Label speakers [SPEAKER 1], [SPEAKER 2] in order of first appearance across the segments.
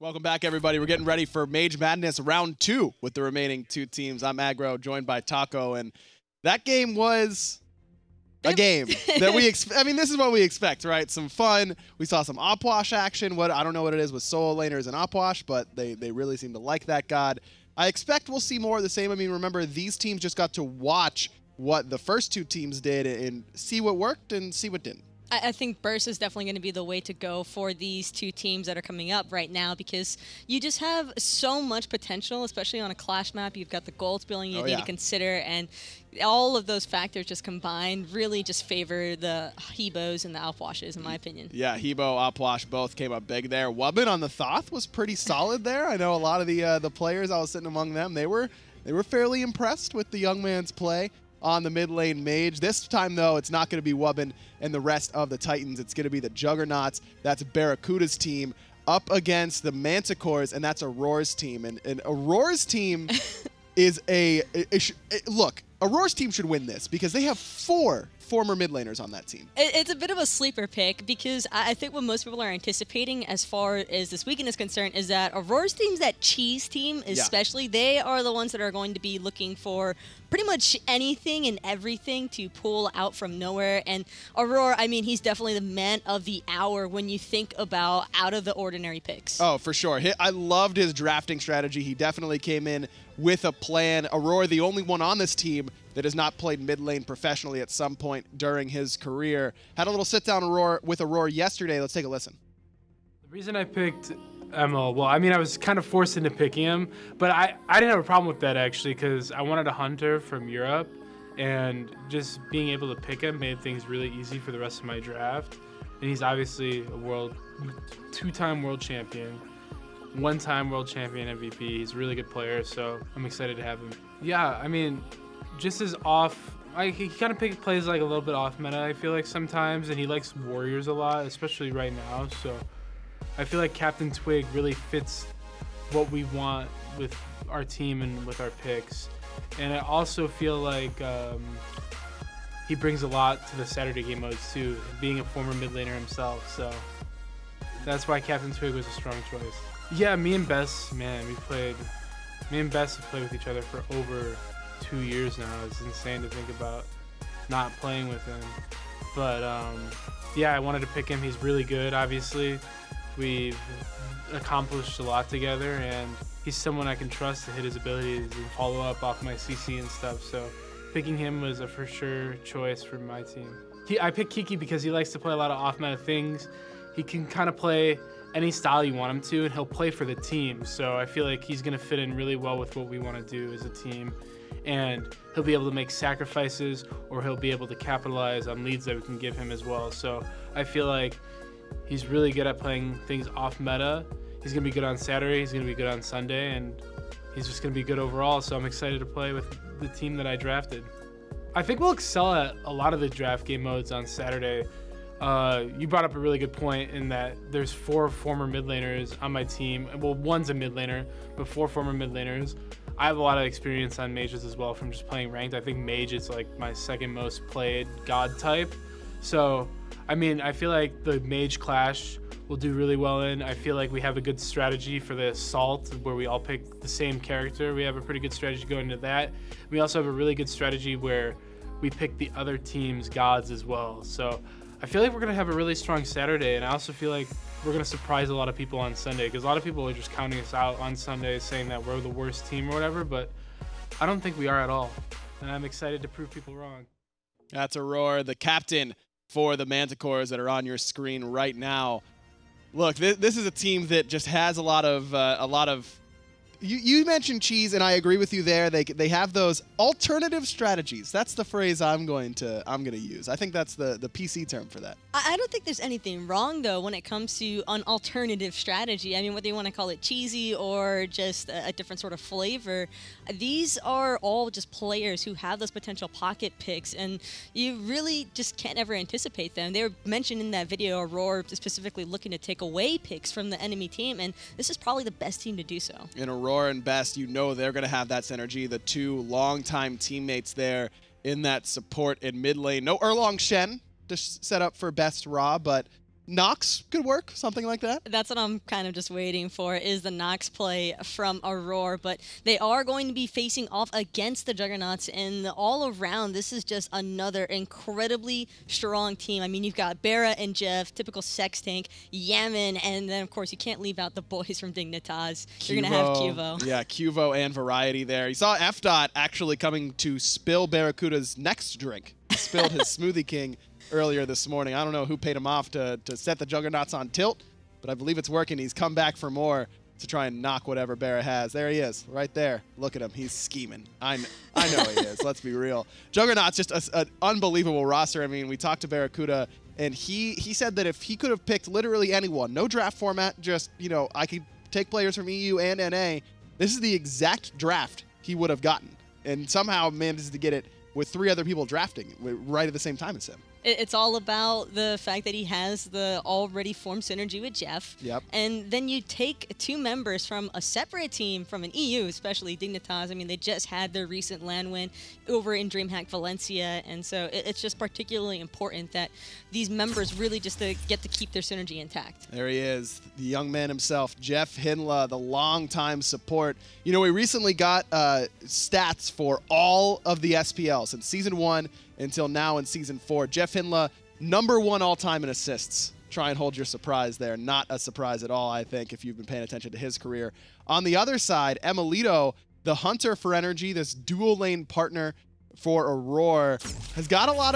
[SPEAKER 1] Welcome back, everybody. We're getting ready for Mage Madness Round 2 with the remaining 2 teams. I'm Aggro, joined by Taco, and that game was a game that we I mean, this is what we expect, right? Some fun. We saw some Opwash action. I don't know what it is with solo laners and Opwash, but they really seem to like that god. I expect we'll see more of the same. I mean, remember, these teams just got to watch what the first 2 teams did and see what worked and see what didn't.
[SPEAKER 2] I think Burst is definitely going to be the way to go for these 2 teams that are coming up right now, because you just have so much potential, especially on a Clash map. You've got the gold spilling you need to consider, and all of those factors just combined really just favor the Hebos and the Opwashes, in my opinion. Yeah, Hebo,
[SPEAKER 1] Opwash both came up big there. Wubbin on the Thoth was pretty solid there. I know a lot of the players, I was sitting among them, they were fairly impressed with the young man's play on the mid lane Mage. This time, though, it's not going to be Wubbin and the rest of the Titans. It's going to be the Juggernauts. That's BaRRaCCuDDa's team up against the Manticores, and that's Aror's team. And Aror's team is look, Aror's team should win this because they have 4 former mid laners on that team.
[SPEAKER 2] It's a bit of a sleeper pick, because I think what most people are anticipating as far as this weekend is concerned is that Aror's team's that cheese team, especially, they are the ones that are going to be looking for pretty much anything and everything to pull out from nowhere. And Aror, I mean, he's definitely the man of the hour when you think about out of the ordinary picks.
[SPEAKER 1] Oh, for sure. I loved his drafting strategy. He definitely came in with a plan. Aror, the only one on this team that has not played mid lane professionally at some point during his career. Had a little sit down with Aror yesterday. Let's take a listen.
[SPEAKER 3] The reason I picked Emil, well, I mean, I was kind of forced into picking him, but I didn't have a problem with that, actually, because I wanted a hunter from Europe, and just being able to pick him made things really easy for the rest of my draft. And he's obviously a 2-time world champion, 1-time world champion MVP. He's a really good player, so I'm excited to have him. Yeah, I mean, just as off, he kind of plays like a little bit off meta, I feel like, sometimes, and he likes warriors a lot, especially right now. So I feel like CaptainTwig really fits what we want with our team and with our picks. And I also feel like he brings a lot to the Saturday game modes too, being a former mid laner himself. So that's why CaptainTwig was a strong choice. Yeah, me and Best, man, me and Best have played with each other for over 2 years now. It's insane to think about not playing with him. But yeah, I wanted to pick him. He's really good, obviously. We've accomplished a lot together, and he's someone I can trust to hit his abilities and follow up off my CC and stuff. So picking him was a for sure choice for my team. I picked Kiki because he likes to play a lot of off-meta things. He can kind of play any style you want him to, and he'll play for the team. So I feel like he's going to fit in really well with what we want to do as a team. And he'll be able to make sacrifices, or he'll be able to capitalize on leads that we can give him as well. So I feel like he's really good at playing things off meta. He's going to be good on Saturday, he's going to be good on Sunday, and he's just going to be good overall. So I'm excited to play with the team that I drafted. I think we'll excel at a lot of the draft game modes on Saturday. You brought up a really good point in that there's 4 former mid laners on my team. Well, one's a mid laner, but 4 former mid laners. I have a lot of experience on mages as well from just playing ranked. I think mage is like my 2nd most played god type. So, I mean, I feel like the mage clash will do really well in. I feel like we have a good strategy for the assault where we all pick the same character. We have a pretty good strategy going into that. We also have a really good strategy where we pick the other team's gods as well. So I feel like we're going to have a really strong Saturday, and I also feel like we're going to surprise a lot of people on Sunday, because a lot of people are just counting us out on Sunday saying that we're the worst team or whatever, but I don't think we are at all, and I'm excited to prove people wrong.
[SPEAKER 1] That's Aror, the captain for the Manticores that are on your screen right now. Look, this is a team that just has a lot of You mentioned cheese, and I agree with you there. They have those alternative strategies. That's the phrase I'm going to use. I think that's the PC term for that.
[SPEAKER 2] I don't think there's anything wrong, though, when it comes to an alternative strategy. I mean, whether you want to call it cheesy or just a different sort of flavor, these are all just players who have those potential pocket picks, and you really just can't ever anticipate them. They were mentioned in that video, Aror specifically looking to take away picks from the enemy team, and this is probably the best team to do so.
[SPEAKER 1] In Aror and Best, you know they're going to have that synergy. The 2 longtime teammates there in that support in mid lane. No Erlong Shen to set up for Best Raw, but Nox could work, something like that.
[SPEAKER 2] That's what I'm kind of just waiting for, is the Nox play from Aror. But they are going to be facing off against the Juggernauts, and all around, this is just another incredibly strong team. I mean, you've got BaRRa and Jeff, typical sex tank, Yammyn, and then, of course, you can't leave out the boys from Dignitas. You're going to have Qvo.
[SPEAKER 1] Yeah, Qvo and Variety there. You saw FDOT actually coming to spill BaRRaCCuDDa's next drink. He spilled his Smoothie King earlier this morning. I don't know who paid him off to set the Juggernauts on tilt, but I believe it's working. He's come back for more to try and knock whatever BaRRa has. There he is, right there. Look at him. He's scheming. I know he is. Let's be real. Juggernauts, just an unbelievable roster. I mean, we talked to BaRRaCCuDDa, and he said that if he could have picked literally anyone, no draft format, just, you know, I could take players from EU and NA, this is the exact draft he would have gotten, and somehow manages to get it with 3 other people drafting right at the same time as him.
[SPEAKER 2] It's all about the fact that he has the already formed synergy with Jeff.
[SPEAKER 1] Yep.
[SPEAKER 2] And then you take 2 members from a separate team from an EU, especially Dignitas. I mean, they just had their recent LAN win over in DreamHack Valencia. And so it's just particularly important that these members really just get to keep their synergy intact.
[SPEAKER 1] There he is, the young man himself, JeffHindla, the longtime support. You know, we recently got stats for all of the SPL since Season 1 until now in Season 4. JeffHindla, #1 all-time in assists. Try and hold your surprise there. Not a surprise at all, I think, if you've been paying attention to his career. On the other side, emilitoo, the hunter for energy, this dual-lane partner for Aror, has got a lot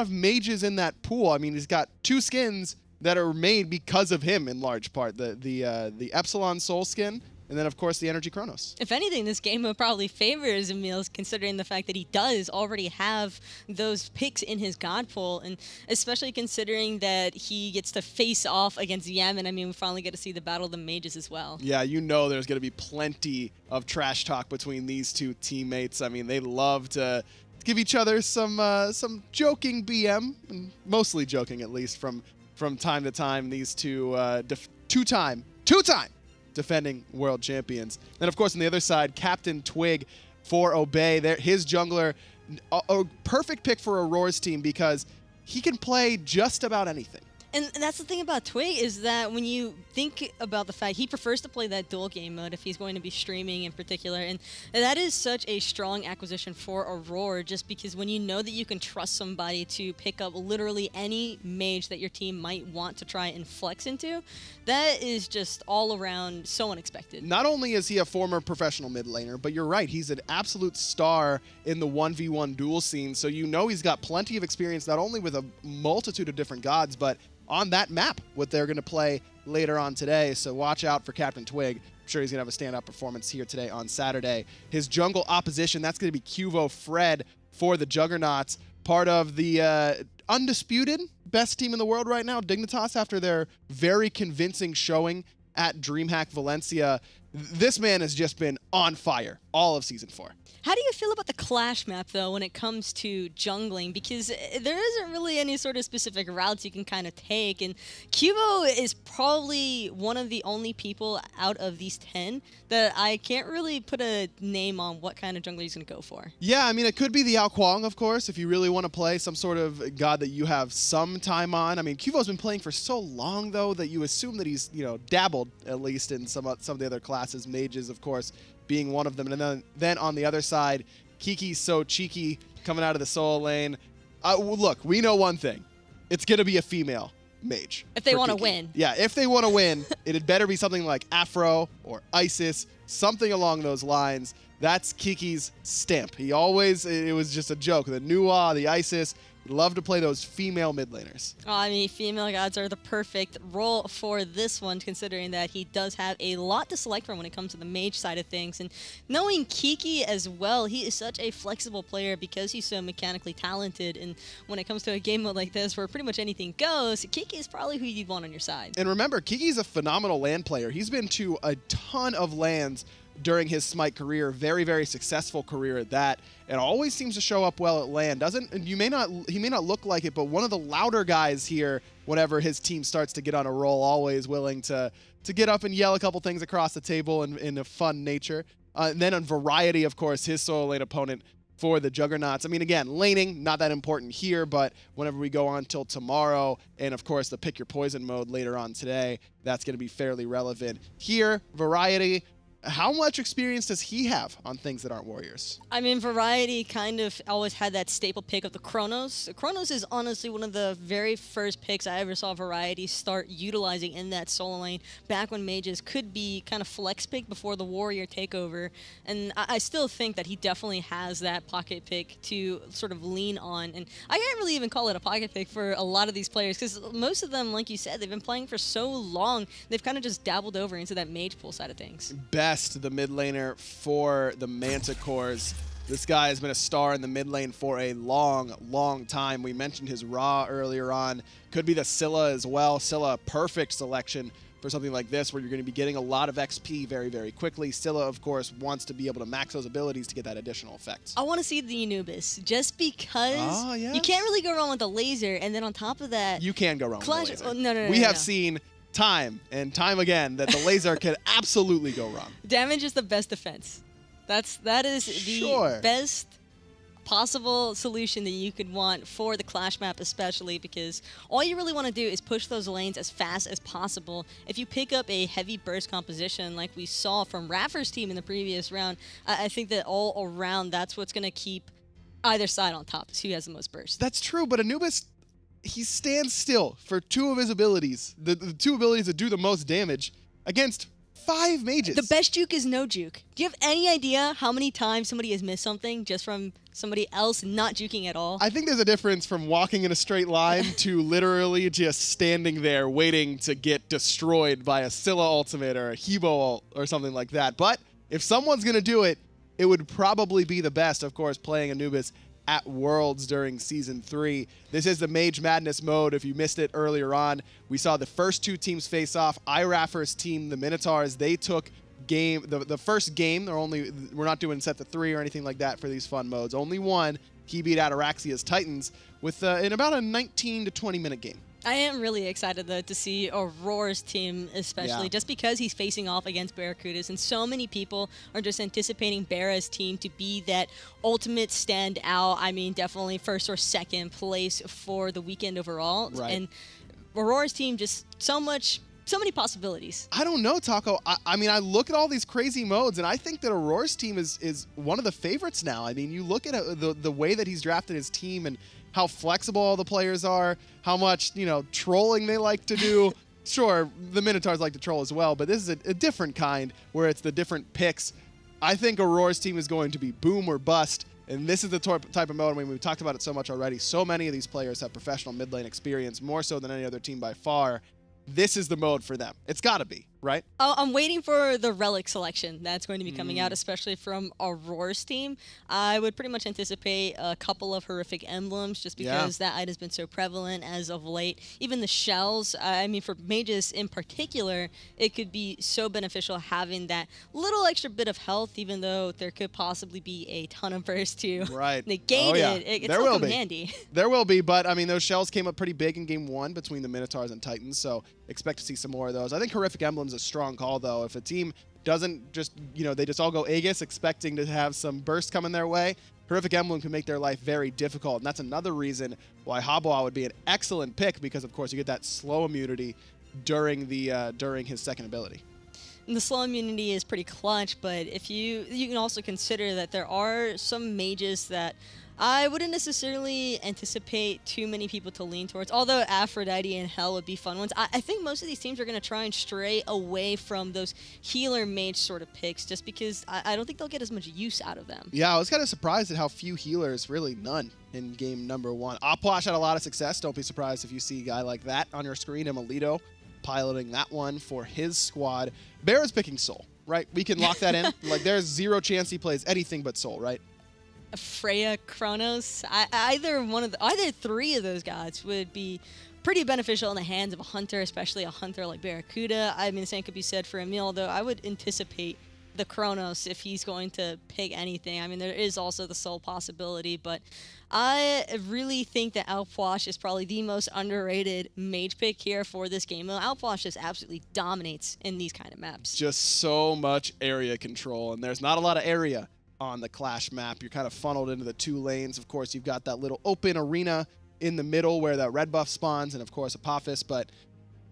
[SPEAKER 1] of mages in that pool. I mean, he's got 2 skins that are made because of him in large part. The Epsilon Soul skin, and then, of course, the Energy Chronos.
[SPEAKER 2] If anything, this game mode probably favors Emil, considering the fact that he does already have those picks in his god pool, and especially considering that he gets to face off against Yammyn. I mean, we finally get to see the Battle of the Mages as well.
[SPEAKER 1] Yeah, you know there's going to be plenty of trash talk between these 2 teammates. I mean, they love to give each other some joking BM, and mostly joking at least from time to time. These 2 two-time defending world champions. And of course, on the other side, CaptainTwig for Obey. His jungler, a perfect pick for Auror's team because he can play just about anything.
[SPEAKER 2] And that's the thing about Twig, is that when you think about the fact he prefers to play that dual game mode if he's going to be streaming in particular, and that is such a strong acquisition for Aror, just because when you know that you can trust somebody to pick up literally any mage that your team might want to try and flex into, that is just all around so unexpected.
[SPEAKER 1] Not only is he a former professional mid laner, but you're right, he's an absolute star in the 1v1 duel scene, so you know he's got plenty of experience not only with a multitude of different gods, but on that map, what they're going to play later on today. So watch out for CaptainTwig. I'm sure he's going to have a standout performance here today on Saturday. His jungle opposition, that's going to be QvoFred for the Juggernauts, part of the undisputed best team in the world right now, Dignitas, after their very convincing showing at DreamHack Valencia. This man has just been on fire all of Season 4.
[SPEAKER 2] How do you feel about the Clash map, though, when it comes to jungling? Because there isn't really any sort of specific routes you can kind of take, and Qvo is probably one of the only people out of these 10 that I can't really put a name on what kind of jungler he's going to go for.
[SPEAKER 1] Yeah, I mean, it could be the Ao Kuang, of course, if you really want to play some sort of god that you have some time on. I mean, Qvo's been playing for so long, though, that you assume that he's, you know, dabbled, at least, in some of the other classes, mages, of course, being one of them. And then on the other side, KiKiSoCheeky coming out of the solo lane. Look, we know one thing. It's going to be a female mage.
[SPEAKER 2] If they want to win.
[SPEAKER 1] Yeah, if they want to win, it had better be something like Afro or Isis, something along those lines. That's Kiki's stamp. He always, it was just a joke. The Nuwa, the Isis, he'd love to play those female mid laners.
[SPEAKER 2] Oh, I mean, female gods are the perfect role for this one, considering that he does have a lot to select from when it comes to the mage side of things. And knowing Kiki as well, he is such a flexible player because he's so mechanically talented. And when it comes to a game mode like this where pretty much anything goes, Kiki is probably who you'd want on your side.
[SPEAKER 1] And remember, Kiki's a phenomenal LAN player. He's been to a ton of LANs during his Smite career, very, very successful career at that, and always seems to show up well at LAN. He may not look like it, but one of the louder guys here whenever his team starts to get on a roll, always willing to get up and yell a couple things across the table in a fun nature. And then on Variety, of course, his solo lane opponent, for the Juggernauts. I mean, again, laning, not that important here, but whenever we go on till tomorrow, and of course the pick your poison mode later on today, that's going to be fairly relevant. Here, Variety, how much experience does he have on things that aren't warriors?
[SPEAKER 2] I mean, Variety kind of always had that staple pick of the Chronos. Chronos is honestly one of the very first picks I ever saw Variety start utilizing in that solo lane, back when mages could be kind of flex pick before the warrior takeover. And I still think that he definitely has that pocket pick to sort of lean on. And I can't really even call it a pocket pick for a lot of these players, because most of them, like you said, they've been playing for so long, they've kind of just dabbled over into that mage pool side of things.
[SPEAKER 1] BaRRaCCuDDa, the mid laner for the Manticores. This guy has been a star in the mid lane for a long, long time. We mentioned his Ra earlier on. Could be the Scylla as well. Scylla, perfect selection for something like this, where you're going to be getting a lot of XP very, very quickly. Scylla, of course, wants to be able to max those abilities to get that additional effect.
[SPEAKER 2] I want to see the Anubis, just because you can't really go wrong with the laser, and then on top of that...
[SPEAKER 1] You can go wrong with the laser.
[SPEAKER 2] Oh, no,
[SPEAKER 1] we have seen time and time again that the laser can absolutely go wrong.
[SPEAKER 2] Damage is the best defense. That is the best possible solution that you could want for the Clash map, especially because all you really want to do is push those lanes as fast as possible. If you pick up a heavy burst composition like we saw from Raffer's team in the previous round, I think that all around that's what's going to keep either side on top, is who has the most burst.
[SPEAKER 1] That's true, but Anubis, he stands still for two of his abilities, the two abilities that do the most damage against 5 mages.
[SPEAKER 2] The best juke is no juke. Do you have any idea how many times somebody has missed something just from somebody else not juking at all?
[SPEAKER 1] I think there's a difference from walking in a straight line to literally just standing there waiting to get destroyed by a Scylla ultimate or a Hebo ult or something like that. But if someone's going to do it, it would probably be the best, of course, playing Anubis at Worlds during Season 3. This is the Mage Madness mode. If you missed it earlier on, we saw the first 2 teams face off. iRaffer's team, the Minotaurs, they took the first game. We're not doing set to 3 or anything like that for these fun modes. Only one. He beat Ataraxia's Titans with in about a 19 to 20 minute game.
[SPEAKER 2] I am really excited, though, to see Auror's team, especially, just because he's facing off against BaRRaCCuDDa's, and so many people are just anticipating BaRRa's team to be that ultimate standout. I mean, definitely first or second place for the weekend overall.
[SPEAKER 1] Right.
[SPEAKER 2] And Auror's team, just so many possibilities.
[SPEAKER 1] I don't know, Taco. I mean, I look at all these crazy modes, and I think that Auror's team is one of the favorites now. I mean, you look at the way that he's drafted his team and how flexible all the players are, how much, trolling they like to do. Sure, the Minotaurs like to troll as well, but this is a different kind where it's the different picks. I think Auror's team is going to be boom or bust, and this is the type of mode, I mean, we've talked about it so much already. So many of these players have professional mid lane experience, more so than any other team by far. This is the mode for them. It's got to be, right?
[SPEAKER 2] Oh, I'm waiting for the relic selection that's going to be coming out, especially from Auror's team. I would pretty much anticipate a couple of horrific emblems just because that item's been so prevalent as of late. Even the shells, I mean, for mages in particular, it could be so beneficial having that little extra bit of health, even though there could possibly be a ton of burst to negate it. It's
[SPEAKER 1] there will
[SPEAKER 2] come
[SPEAKER 1] be.
[SPEAKER 2] handy.
[SPEAKER 1] There will be, but I mean, those shells came up pretty big in Game 1 between the Minotaurs and Titans, so expect to see some more of those. I think Horrific Emblem's a strong call, though. If a team doesn't just, they just all go Aegis expecting to have some burst coming their way, Horrific Emblem can make their life very difficult. And that's another reason why Haboa would be an excellent pick, because, of course, you get that slow immunity during his second ability.
[SPEAKER 2] And the slow immunity is pretty clutch, but if you can also consider that there are some mages that I wouldn't necessarily anticipate too many people to lean towards, although Aphrodite and Hell would be fun ones. I think most of these teams are going to try and stray away from those healer mage sort of picks, just because I don't think they'll get as much use out of them.
[SPEAKER 1] Yeah, I was kind of surprised at how few healers, really none, in game number 1. Opwash had a lot of success. Don't be surprised if you see a guy like that on your screen, emilitoo, piloting that one for his squad. BaRRa's picking Soul, right? We can lock that in. Like, there's zero chance he plays anything but Soul, right?
[SPEAKER 2] Freya, Chronos, either 3 of those gods would be pretty beneficial in the hands of a hunter, especially a hunter like BaRRaCCuDDa. I mean, the same could be said for Emil, though I would anticipate the Chronos if he's going to pick anything. I mean, there is also the Soul possibility, but I really think that Outwash is probably the most underrated mage pick here for this game. Outwash just absolutely dominates in these kind of maps.
[SPEAKER 1] Just so much area control, and there's not a lot of area on the Clash map. You're kind of funneled into the 2 lanes. Of course, you've got that little open arena in the middle where that red buff spawns, and of course Apophis, but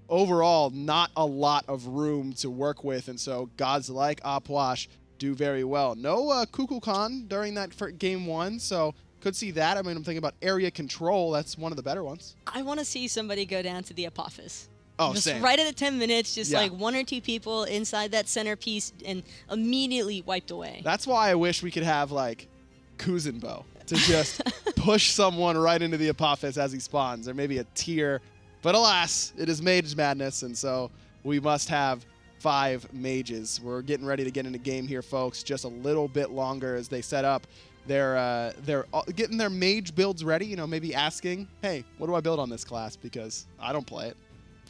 [SPEAKER 1] overall, not a lot of room to work with, and so gods like Apwash do very well. No Kukulkan during that for game 1, so could see that. I mean, I'm thinking about area control. That's one of the better ones.
[SPEAKER 2] I want to see somebody go down to the Apophis.
[SPEAKER 1] Oh,
[SPEAKER 2] just
[SPEAKER 1] same.
[SPEAKER 2] right at the 10 minutes, just
[SPEAKER 1] Yeah.
[SPEAKER 2] like 1 or 2 people inside that centerpiece and immediately wiped away.
[SPEAKER 1] That's why I wish we could have, like, Kuzenbo to just push someone right into the Apophis as he spawns, or maybe a tier. But alas, it is Mage Madness, and so we must have 5 mages. We're getting ready to get into game here, folks. Just a little bit longer as they set up. They're getting their mage builds ready, you know, maybe asking, hey, what do I build on this class? Because I don't play it.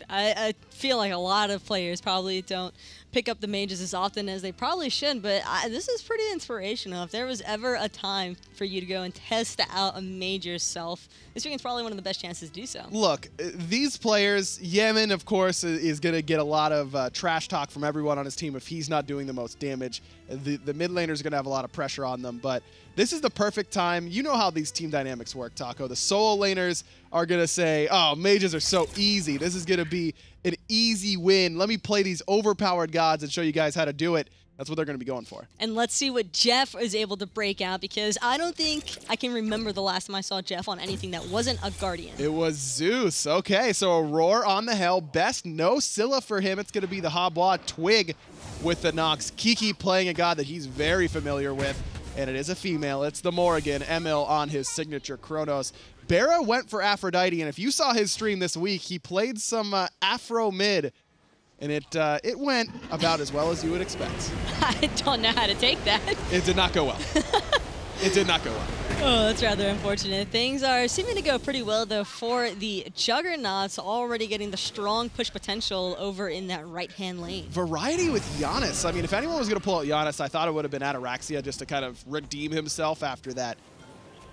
[SPEAKER 2] I feel like a lot of players probably don't pick up the mages as often as they probably should, but this is pretty inspirational. If there was ever a time for you to go and test out a mage yourself, this weekend's probably one of the best chances to do so.
[SPEAKER 1] Look, these players, Yammyn, of course, is going to get a lot of trash talk from everyone on his team if he's not doing the most damage. The mid laners are going to have a lot of pressure on them, but this is the perfect time. You know how these team dynamics work, Taco. The solo laners are going to say, oh, mages are so easy. This is going to be an easy win. Let me play these overpowered gods and show you guys how to do it. That's what they're going to be going for.
[SPEAKER 2] And let's see what Jeff is able to break out, because I don't think I can remember the last time I saw Jeff on anything that wasn't a Guardian.
[SPEAKER 1] It was Zeus. Okay, so Aror on the hell. Best no Scylla for him. It's going to be the Habois Twig with the Nox. Kiki playing a god that he's very familiar with, and it is a female. It's the Morrigan. Emil on his signature Chronos. BaRRa went for Aphrodite, and if you saw his stream this week, he played some Afro mid, and it went about as well as you would expect.
[SPEAKER 2] I don't know how to take that.
[SPEAKER 1] It did not go well. It did not go well.
[SPEAKER 2] Oh, that's rather unfortunate. Things are seeming to go pretty well, though, for the Juggernauts, already getting the strong push potential over in that right-hand lane.
[SPEAKER 1] Variety with Janus. I mean, if anyone was going to pull out Janus, I thought it would have been BaRRaCCuDDa just to kind of redeem himself after that,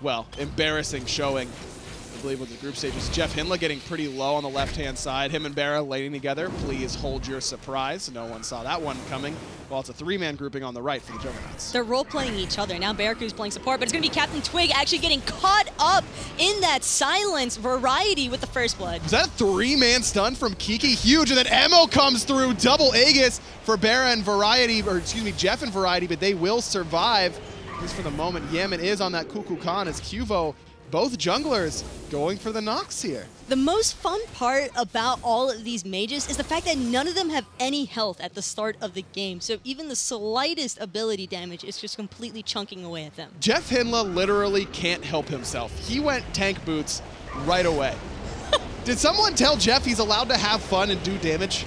[SPEAKER 1] well, embarrassing showing. I believe with the group stages. JeffHindla getting pretty low on the left-hand side. Him and BaRRa laning together. Please hold your surprise. No one saw that one coming. Well, it's a 3-man grouping on the right for the Juggernauts.
[SPEAKER 2] They're role-playing each other. Now BaRRaCCuDDa's playing support, but it's going to be CaptainTwig actually getting caught up in that silence. Variety with the first blood.
[SPEAKER 1] Was that a 3-man stun from Kiki? Huge, and then Emo comes through. Double Aegis for BaRRa and Variety, or excuse me, Jeff and Variety, but they will survive. At least for the moment. Yammyn is on that Kukulkan as Qvo, both junglers going for the Nox here.
[SPEAKER 2] The most fun part about all of these mages is the fact that none of them have any health at the start of the game. So even the slightest ability damage is just completely chunking away at them.
[SPEAKER 1] JeffHindla literally can't help himself. He went tank boots right away. Did someone tell Jeff he's allowed to have fun and do damage?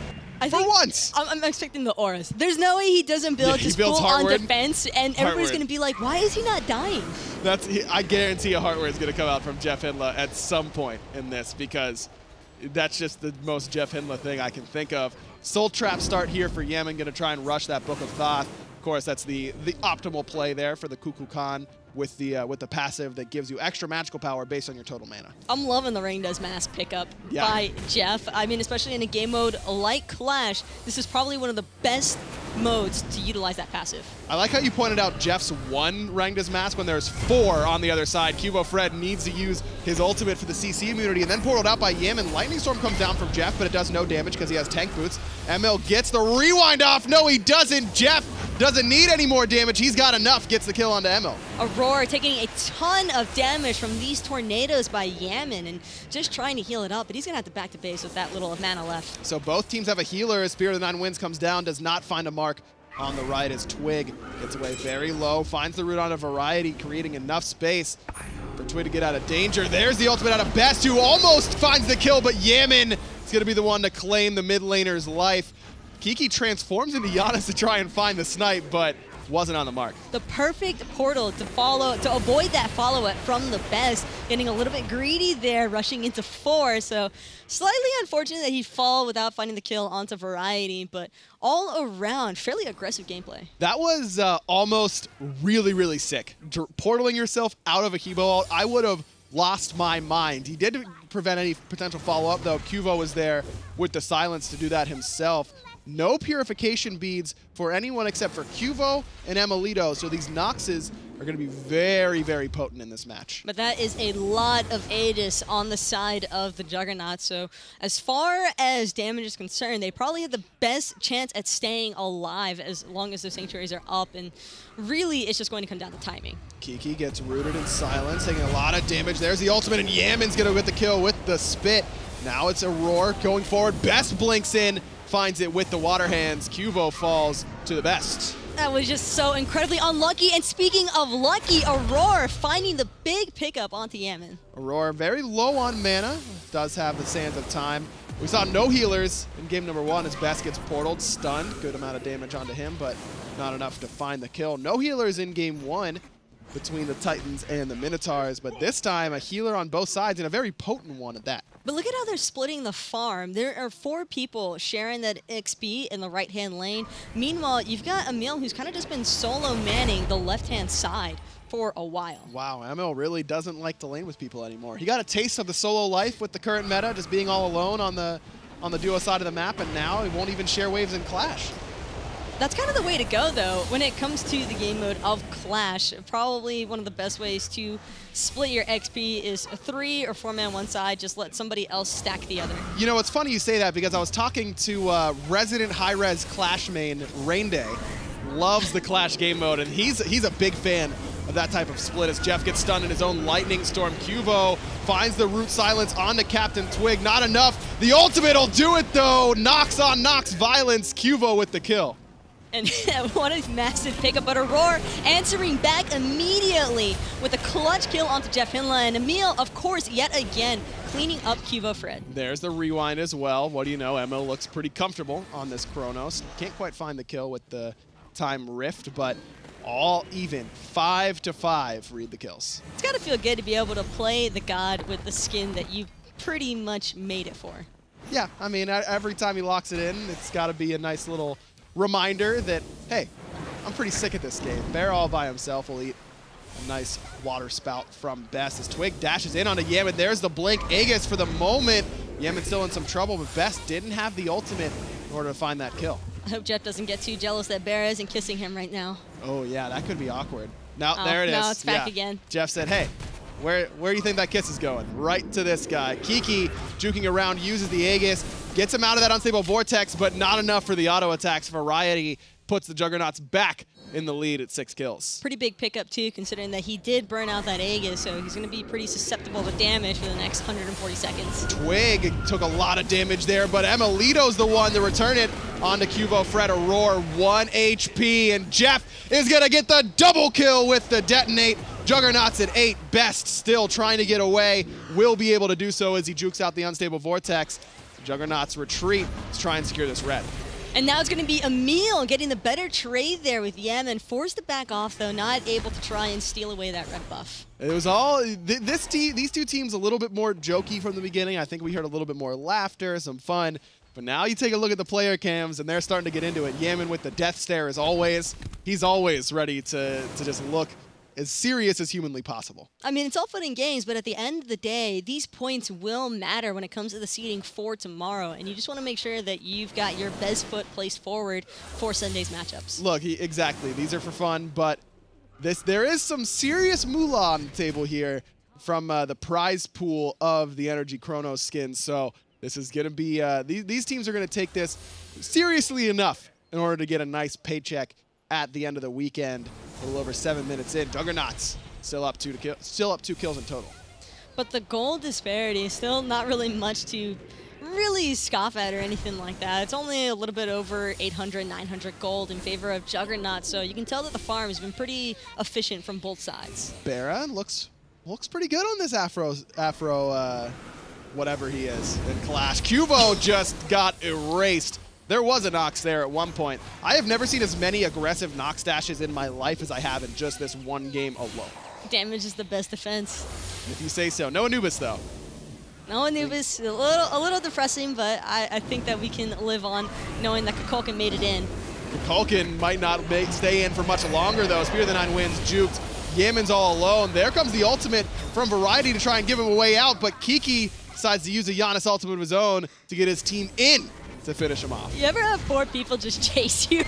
[SPEAKER 1] For once.
[SPEAKER 2] I'm expecting the auras. There's no way he doesn't build just full on defense, and everybody's going to be like, why is he not dying?
[SPEAKER 1] I guarantee a Heartward is going to come out from JeffHindla at some point in this, because that's just the most JeffHindla thing I can think of. Soul Trap start here for Yammyn, going to try and rush that Book of Thoth. Of course, that's the optimal play there for the Kukulkan with the passive that gives you extra magical power based on your total mana.
[SPEAKER 2] I'm loving the Ring Does Mass pickup by Jeff. I mean, especially in a game mode like Clash, this is probably one of the best modes to utilize that passive. I
[SPEAKER 1] like how you pointed out Jeff's 1 Rangda's Mask when there's 4 on the other side. QvoFred needs to use his ultimate for the CC immunity, and then portaled out by Yammyn. Lightning Storm comes down from Jeff, but it does no damage because he has tank boots. ML gets the rewind off. No, he doesn't. Jeff doesn't need any more damage. He's got enough. Gets the kill onto ML.
[SPEAKER 2] Aror taking a ton of damage from these tornadoes by Yammyn and just trying to heal it up, but he's going to have to back to base with that little mana left.
[SPEAKER 1] So both teams have a healer. Spirit of the 9 Winds comes down, does not find a mark on the right as Twig gets away very low, finds the root on a Variety, creating enough space for Twig to get out of danger. There's the ultimate out of Best, who almost finds the kill, but Yammyn is going to be the one to claim the mid laner's life. Kiki transforms into Janus to try and find the snipe, but wasn't on the mark.
[SPEAKER 2] The perfect portal to avoid that follow-up from TheBest, getting a little bit greedy there, rushing into 4, so slightly unfortunate that he fall without finding the kill onto Variety, but all around, fairly aggressive gameplay.
[SPEAKER 1] That was almost really, really sick. Portaling yourself out of a Hebo ult, I would have lost my mind. He did prevent any potential follow-up, though. Qvo was there with the silence to do that himself. No purification beads for anyone except for Kuvo and emilitoo, so these Noxes are going to be very, very potent in this match.
[SPEAKER 2] But that is a lot of Aegis on the side of the Juggernauts. So as far as damage is concerned, they probably have the best chance at staying alive as long as the Sanctuaries are up. And really, it's just going to come down to timing.
[SPEAKER 1] Kiki gets rooted in silence, taking a lot of damage. There's the ultimate, and Yammyn's going to get the kill with the spit. Now it's Aror going forward. Best blinks in, finds it with the water hands. Kuvo falls to the Best.
[SPEAKER 2] That was just so incredibly unlucky. And speaking of lucky, Aror finding the big pickup onto Yammyn.
[SPEAKER 1] Aror very low on mana, does have the Sands of Time. We saw no healers in game number 1 as Best gets portaled, stunned. Good amount of damage onto him, but not enough to find the kill. No healers in game 1 between the Titans and the Minotaurs, but this time a healer on both sides and a very potent one at that.
[SPEAKER 2] But look at how they're splitting the farm. There are 4 people sharing that XP in the right-hand lane. Meanwhile, you've got Emil, who's kind of just been solo manning the left-hand side for a while.
[SPEAKER 1] Wow, Emil really doesn't like to lane with people anymore. He got a taste of the solo life with the current meta, just being all alone on the duo side of the map, and now he won't even share waves in Clash.
[SPEAKER 2] That's kind of the way to go, though, when it comes to the game mode of Clash. Probably one of the best ways to split your XP is a 3 or 4-man one side, just let somebody else stack the other.
[SPEAKER 1] You know, it's funny you say that because I was talking to resident hi-rez Clash main, Rain Day. Loves the Clash game mode, and he's a big fan of that type of split as Jeff gets stunned in his own Lightning Storm. Kuvo finds the Root Silence onto CaptainTwig. Not enough. The ultimate will do it, though. Nox on Nox violence. Kuvo with the kill.
[SPEAKER 2] And what a massive pickup, but Aror answering back immediately with a clutch kill onto JeffHindla, and Emil, of course, yet again, cleaning up QvoFred.
[SPEAKER 1] There's the rewind as well. What do you know? Emil looks pretty comfortable on this Chronos. Can't quite find the kill with the time rift, but all even. 5-5, read the kills.
[SPEAKER 2] It's got to feel good to be able to play the god with the skin that you pretty much made it for.
[SPEAKER 1] Yeah, I mean, every time he locks it in, it's got to be a nice little reminder that, hey, I'm pretty sick at this game. Bear all by himself will eat a nice water spout from Best as Twig dashes in onto Yammyn. There's the blink. Aegis for the moment. Yammyn's still in some trouble, but Best didn't have the ultimate in order to find that kill.
[SPEAKER 2] I hope Jeff doesn't get too jealous that BaRRa isn't kissing him right now.
[SPEAKER 1] Oh, yeah, that could be awkward. Now, there it is.
[SPEAKER 2] No, it's back again.
[SPEAKER 1] Jeff said, hey, where do you think that kiss is going? Right to this guy. Kiki, juking around, uses the Aegis, gets him out of that unstable vortex, but not enough for the auto attacks. Variety puts the Juggernauts back in the lead at 6 kills.
[SPEAKER 2] Pretty big pickup, too, considering that he did burn out that Aegis, so he's going to be pretty susceptible to damage for the next 140 seconds.
[SPEAKER 1] Twig took a lot of damage there, but emilitoo's the one to return it onto QvoFred. Aror, 1 HP, and Jeff is going to get the double kill with the detonate. Juggernauts at 8, Best still trying to get away. Will be able to do so as he jukes out the unstable vortex. Juggernauts retreat to try and secure this red.
[SPEAKER 2] And now it's going to be Emil getting the better trade there with Yammyn. Forced to back off, though, not able to try and steal away that red buff.
[SPEAKER 1] It was all, these two teams a little bit more jokey from the beginning. I think we heard a little bit more laughter, some fun. But now you take a look at the player cams, and they're starting to get into it. Yammyn with the death stare as always. He's always ready to just look as serious as humanly possible.
[SPEAKER 2] I mean, it's all fun and games, but at the end of the day, these points will matter when it comes to the seeding for tomorrow, and you just want to make sure that you've got your best foot placed forward for Sunday's matchups.
[SPEAKER 1] Look, exactly. These are for fun, but there is some serious moolah on the table here from the prize pool of the Energy Chronos skins, so this is going to be, these teams are going to take this seriously enough in order to get a nice paycheck at the end of the weekend. A little over 7 minutes in. Juggernauts still up 2 kills in total.
[SPEAKER 2] But the gold disparity is still not really much to really scoff at or anything like that. It's only a little bit over 800, 900 gold in favor of Juggernauts, so you can tell that the farm has been pretty efficient from both sides.
[SPEAKER 1] BaRRa looks pretty good on this Afro whatever he is in Clash. Kuvo just got erased. There was a Nox there at one point. I have never seen as many aggressive Nox dashes in my life as I have in just this one game alone.
[SPEAKER 2] Damage is the best defense.
[SPEAKER 1] If you say so. No Anubis, though.
[SPEAKER 2] No Anubis, a little depressing, but I think that we can live on knowing that Kukulkan made it in.
[SPEAKER 1] Kukulkan might not stay in for much longer, though. Spear of the Nine Winds juked. Yammyn's all alone. There comes the ultimate from Variety to try and give him a way out, but Kiki decides to use a Janus ultimate of his own to get his team in to finish him off.
[SPEAKER 2] You ever have 4 people just chase you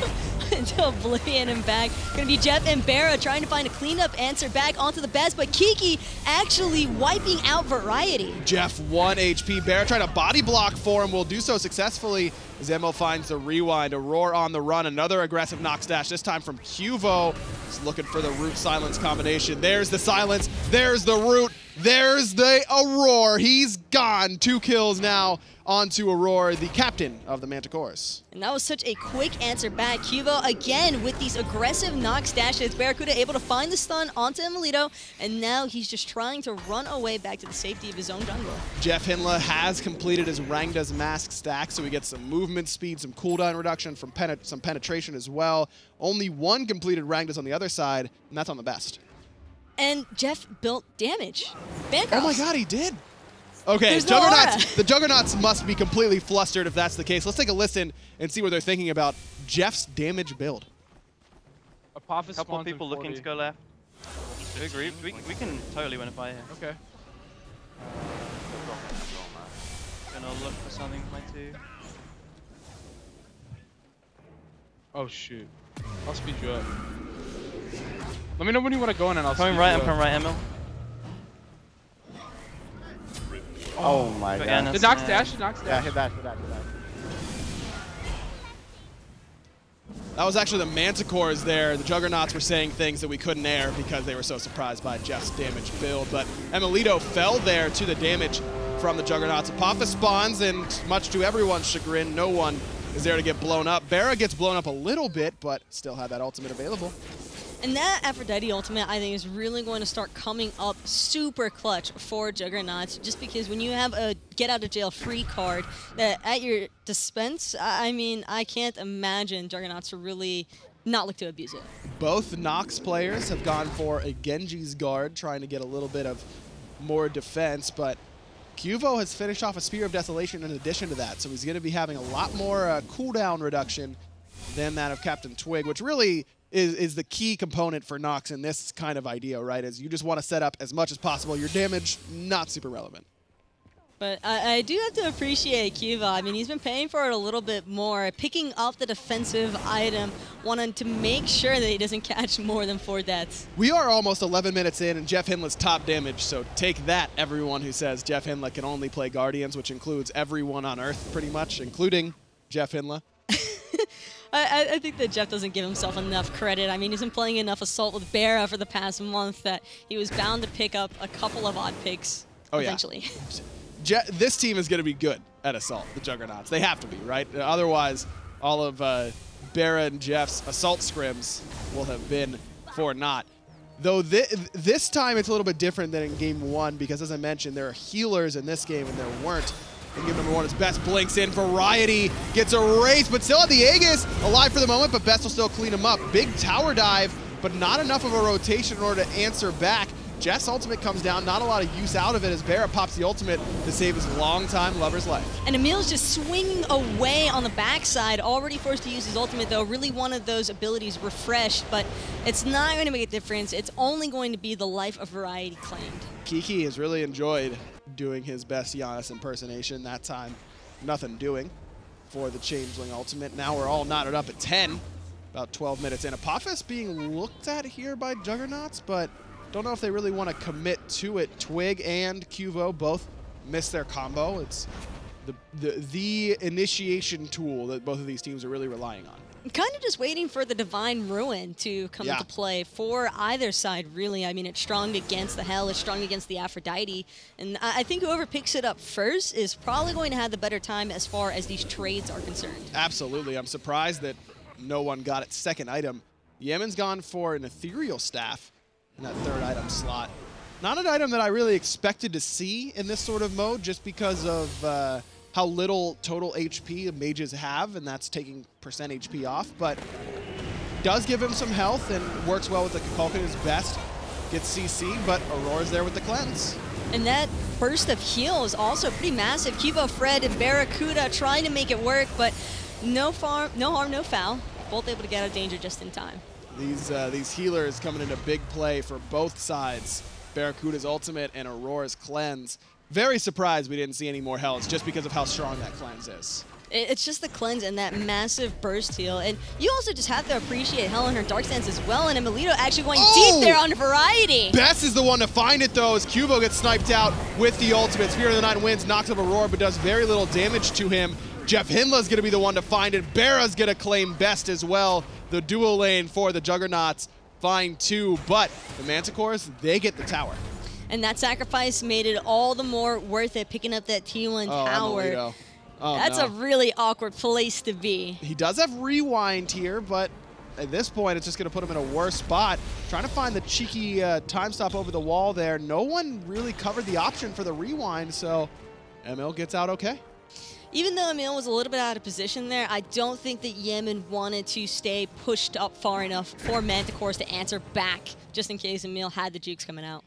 [SPEAKER 2] into oblivion and back? Gonna be Jeff and BaRRa trying to find a cleanup answer back onto the best, but Kiki actually wiping out Variety.
[SPEAKER 1] Jeff 1 HP. BaRRa trying to body block for him. Will do so successfully as Emo finds the rewind. Aror on the run. Another aggressive knock dash, this time from Qvo. He's looking for the root silence combination. There's the silence. There's the root. There's the Aror. He's gone. 2 kills now onto Aror, the captain of the Manticores.
[SPEAKER 2] And that was such a quick answer back. Qvo again with these aggressive knock dashes. BaRRaCCuDDa able to find the stun onto emilitoo, and now he's just trying to run away back to the safety of his own jungle.
[SPEAKER 1] JeffHindla has completed his Rangda's mask stack, so we get some movement speed, some cooldown reduction, from some penetration as well. Only 1 completed Rangda's on the other side, and that's on the best.
[SPEAKER 2] And Jeff built damage.
[SPEAKER 1] Oh my god, he did! Okay,
[SPEAKER 2] There's
[SPEAKER 1] Juggernauts, the Juggernauts must be completely flustered if that's the case. Let's take a listen and see what they're thinking about Jeff's damage build.
[SPEAKER 4] A couple of people looking to go left. We agree. We can totally win a fight here.
[SPEAKER 3] Okay.
[SPEAKER 4] Gonna look for something with my 2.
[SPEAKER 3] Oh shoot. I'll speed you up. Let me know when you want to go in and I'll
[SPEAKER 4] Coming
[SPEAKER 3] speed
[SPEAKER 4] right,
[SPEAKER 3] you
[SPEAKER 4] I'm
[SPEAKER 3] up.
[SPEAKER 4] coming right, Emil.
[SPEAKER 5] Oh my
[SPEAKER 4] Got
[SPEAKER 5] god.
[SPEAKER 4] Janus,
[SPEAKER 3] It knocks
[SPEAKER 4] yeah.
[SPEAKER 3] dash, it knocks
[SPEAKER 5] Yeah,
[SPEAKER 3] dash.
[SPEAKER 5] hit that, hit that, hit that.
[SPEAKER 1] That was actually the Manticores there. The Juggernauts were saying things that we couldn't air because they were so surprised by Jeff's damage build. But emilitoo fell there to the damage from the Juggernauts. Apophis spawns, and much to everyone's chagrin, no one is there to get blown up. BaRRaCCuDDa gets blown up a little bit, but still had that ultimate available.
[SPEAKER 2] And that Aphrodite ultimate, I think, is really going to start coming up super clutch for Juggernauts, just because when you have a get-out-of-jail-free card that at your dispense, I mean, I can't imagine Juggernauts to really not look to abuse it.
[SPEAKER 1] Both Nox players have gone for a Genji's guard, trying to get a little bit of more defense, but Qvo has finished off a Spear of Desolation in addition to that, so he's going to be having a lot more cooldown reduction than that of CaptainTwig, which really is the key component for Nox in this kind of idea, right? Is you just want to set up as much as possible. Your damage, not super relevant.
[SPEAKER 2] But I do have to appreciate Qvo. I mean, he's been paying for it a little bit more, picking up the defensive item, wanting to make sure that he doesn't catch more than 4 deaths.
[SPEAKER 1] We are almost 11 minutes in, and JeffHindla's top damage, so take that, everyone who says JeffHindla can only play Guardians, which includes everyone on Earth, pretty much, including JeffHindla.
[SPEAKER 2] I think that Jeff doesn't give himself enough credit. I mean, he's been playing enough Assault with BaRRaCCuDDa for the past month that he was bound to pick up a couple of odd picks eventually.
[SPEAKER 1] This team is going to be good at Assault, the Juggernauts. They have to be, right? Otherwise, all of BaRRaCCuDDa and Jeff's Assault scrims will have been for naught. Though this time it's a little bit different than in Game 1 because, as I mentioned, there are healers in this game and there weren't. In game number 1, his Best blinks in. Variety gets erased, but still at the Aegis. Alive for the moment, but Best will still clean him up. Big tower dive, but not enough of a rotation in order to answer back. Jeff's ultimate comes down, not a lot of use out of it as BaRRaCCuDDa pops the ultimate to save his longtime lover's life.
[SPEAKER 2] And Emil's just swinging away on the backside, already forced to use his ultimate though, really wanted those abilities refreshed, but it's not going to make a difference. It's only going to be the life of Variety claimed.
[SPEAKER 1] Kiki has really enjoyed doing his best Janus impersonation. That time, nothing doing for the Changeling ultimate. Now we're all knotted up at 10, about 12 minutes in. Apophis being looked at here by Juggernauts, but don't know if they really want to commit to it. Twig and Qvo both missed their combo. It's the initiation tool that both of these teams are really relying on.
[SPEAKER 2] I'm kind of just waiting for the Divine Ruin to come into play for either side, really. I mean, it's strong against the Hell, it's strong against the Aphrodite, and I think whoever picks it up first is probably going to have the better time as far as these trades are concerned.
[SPEAKER 1] Absolutely. I'm surprised that no one got its second item. Yammyn's gone for an Ethereal Staff in that third item slot. Not an item that I really expected to see in this sort of mode just because of how little total HP mages have, and that's taking % HP off, but does give him some health and works well with the Kukulkan. His Best gets CC, but Auror's there with the cleanse.
[SPEAKER 2] And that burst of heal is also pretty massive. QvoFred and BaRRaCCuDDa trying to make it work, but no harm, no foul. Both able to get out of danger just in time.
[SPEAKER 1] These healers coming into big play for both sides. BaRRaCCuDDa's ultimate and Auror's cleanse. Very surprised we didn't see any more health just because of how strong that cleanse is.
[SPEAKER 2] It's just the cleanse and that massive burst heal. And you also just have to appreciate Hell and her Dark Stance as well. And emilitoo actually going deep there on Variety.
[SPEAKER 1] Best is the one to find it, though, as Kuvo gets sniped out with the ultimate. Spear of the Night wins, knocks up Aror, but does very little damage to him. JeffHindla is going to be the one to find it. BaRRa's going to claim Best as well. The duo lane for the Juggernauts find 2, but the Manticores, they get the tower.
[SPEAKER 2] And that sacrifice made it all the more worth it, picking up that T1 tower.
[SPEAKER 1] emilitoo. Oh,
[SPEAKER 2] That's
[SPEAKER 1] no.
[SPEAKER 2] a really awkward place to be.
[SPEAKER 1] He does have rewind here, but at this point, it's just going to put him in a worse spot. Trying to find the cheeky time stop over the wall there. No one really covered the option for the rewind, so Emil gets out okay.
[SPEAKER 2] Even though Emil was a little bit out of position there, I don't think that Yammyn wanted to stay pushed up far enough for Manticores to answer back, just in case Emil had the jukes coming out.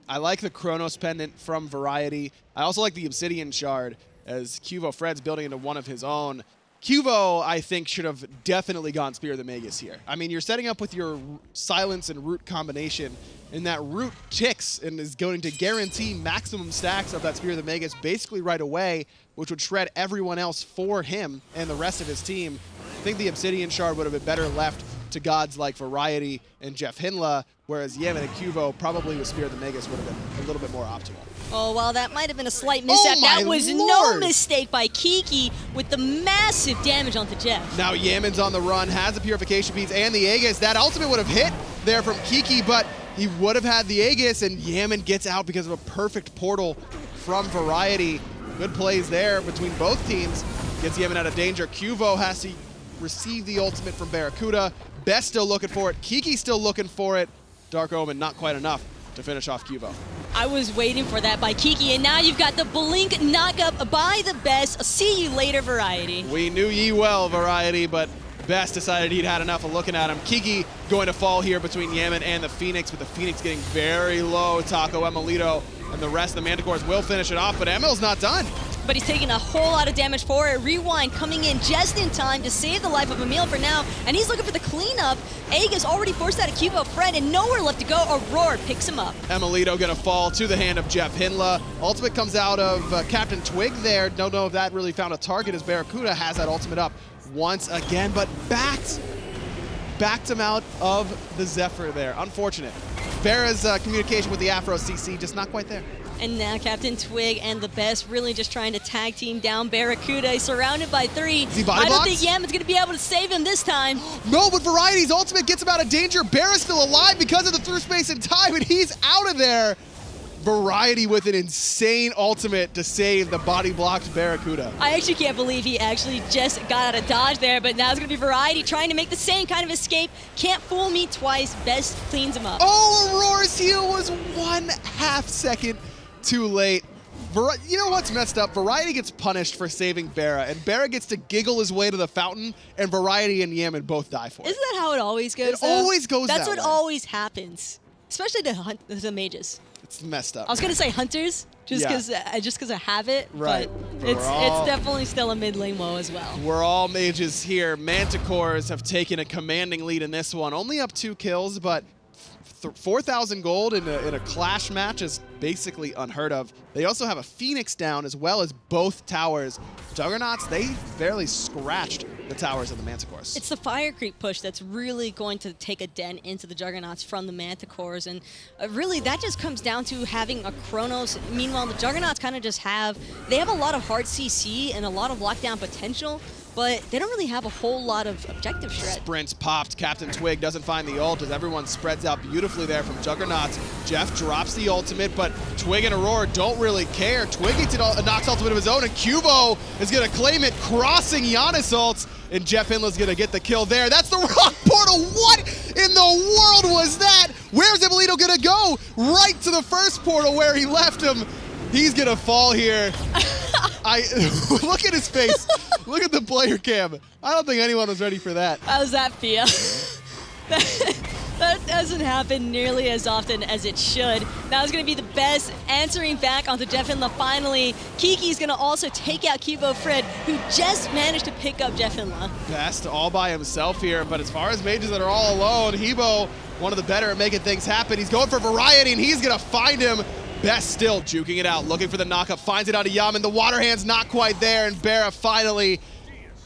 [SPEAKER 1] I like the Chronos pendant from Variety. I also like the Obsidian Shard, as QvoFred's building into one of his own. Kuvo, I think, should have definitely gone Spear of the Magus here. I mean, you're setting up with your Silence and Root combination, and that Root ticks and is going to guarantee maximum stacks of that Spear of the Magus basically right away, which would shred everyone else for him and the rest of his team. I think the Obsidian Shard would have been better left to gods like Variety and JeffHindla, whereas Yammyn and Kuvo probably with Spear of the Magus would have been a little bit more optimal.
[SPEAKER 2] Oh, well, that might have been a slight mishap. That was no mistake by Kiki with the massive damage onto Jeff.
[SPEAKER 1] Now Yammyn's on the run, has the Purification Beads and the Aegis. That ultimate would have hit there from Kiki, but he would have had the Aegis, and Yammyn gets out because of a perfect portal from Variety. Good plays there between both teams. Gets Yammyn out of danger. Kuvo has to receive the ultimate from BaRRaCCuDDa. Best still looking for it. Kiki still looking for it. Dark Omen not quite enough to finish off Kuvo.
[SPEAKER 2] I was waiting for that by Kiki, and now you've got the blink knockup by TheBest. See you later, Variety.
[SPEAKER 1] We knew ye well, Variety, but Best decided he'd had enough of looking at him. Kiki going to fall here between Yammyn and the Phoenix, with the Phoenix getting very low. Taco, emilitoo, and the rest of the Manticores will finish it off, but Emil's not done.
[SPEAKER 2] But he's taking a whole lot of damage for it. Rewind coming in just in time to save the life of Emil for now, and he's looking for the cleanup. Aegis already forced out of QvoFred, and nowhere left to go. Aror picks him up.
[SPEAKER 1] emilitoo gonna fall to the hand of JeffHindla. Ultimate comes out of CaptainTwig there. Don't know if that really found a target, as BaRRaCCuDDa has that ultimate up once again, but backed him out of the Zephyr there. Unfortunate. BaRRa's communication with the Afro CC just not quite there.
[SPEAKER 2] And now CaptainTwig and TheBest really just trying to tag team down BaRRaCCuDDa. He's surrounded by 3.
[SPEAKER 1] Is he body
[SPEAKER 2] I don't
[SPEAKER 1] blocked?
[SPEAKER 2] think Yammyn's going to be able to save him this time.
[SPEAKER 1] No, but Variety's ultimate gets him out of danger. BaRRa's still alive because of the through space and time, and he's out of there. Variety with an insane ultimate to save the body-blocked BaRRaCCuDDa.
[SPEAKER 2] I actually can't believe he actually just got out of dodge there, but now it's going to be Variety trying to make the same kind of escape. Can't fool me twice. Best cleans him up.
[SPEAKER 1] Oh, Auror's heal was 1/2 second too late. You know what's messed up? Variety gets punished for saving BaRRa, and BaRRa gets to giggle his way to the fountain, and Variety and Yammyn both die for it.
[SPEAKER 2] Isn't that how it always goes?
[SPEAKER 1] It always goes that
[SPEAKER 2] That's what
[SPEAKER 1] way.
[SPEAKER 2] always happens, especially to the mages.
[SPEAKER 1] It's messed up.
[SPEAKER 2] I was gonna say hunters, just
[SPEAKER 1] Yeah.
[SPEAKER 2] because I have it,
[SPEAKER 1] Right.
[SPEAKER 2] but it's definitely still a mid lane woe as well.
[SPEAKER 1] We're all mages here. Manticores have taken a commanding lead in this one. Only up 2 kills, but 4,000 gold in a clash match is basically unheard of. They also have a Phoenix down as well as both towers. Juggernauts, they barely scratched the towers of the Manticores.
[SPEAKER 2] It's the fire creep push that's really going to take a dent into the Juggernauts from the Manticores, and really that just comes down to having a Chronos. Meanwhile, the Juggernauts kind of just have a lot of hard CC and a lot of lockdown potential, but they don't really have a whole lot of objective shred.
[SPEAKER 1] Sprints popped. CaptainTwig doesn't find the ult as everyone spreads out beautifully there from Juggernauts. Jeff drops the ultimate, but Twig and Aror don't really care. Twig gets a Nox ultimate of his own, and Kuvo is going to claim it, crossing Janus ults, and JeffHindla's going to get the kill there. That's the rock portal. What in the world was that? Where's emilitoo going to go? Right to the first portal where he left him. He's going to fall here. Look at his face. Look at the player cam. I don't think anyone was ready for that.
[SPEAKER 2] How's that feel? That doesn't happen nearly as often as it should. Now it's going to be TheBest answering back onto JeffHindla finally. Kiki's going to also take out QvoFred, who just managed to pick up JeffHindla.
[SPEAKER 1] Best all by himself here, but as far as mages that are all alone, Hebo, one of the better at making things happen. He's going for Variety, and he's going to find him. Best still juking it out, looking for the knockup, finds it out of Yammyn. The water hand's not quite there, and BaRRa finally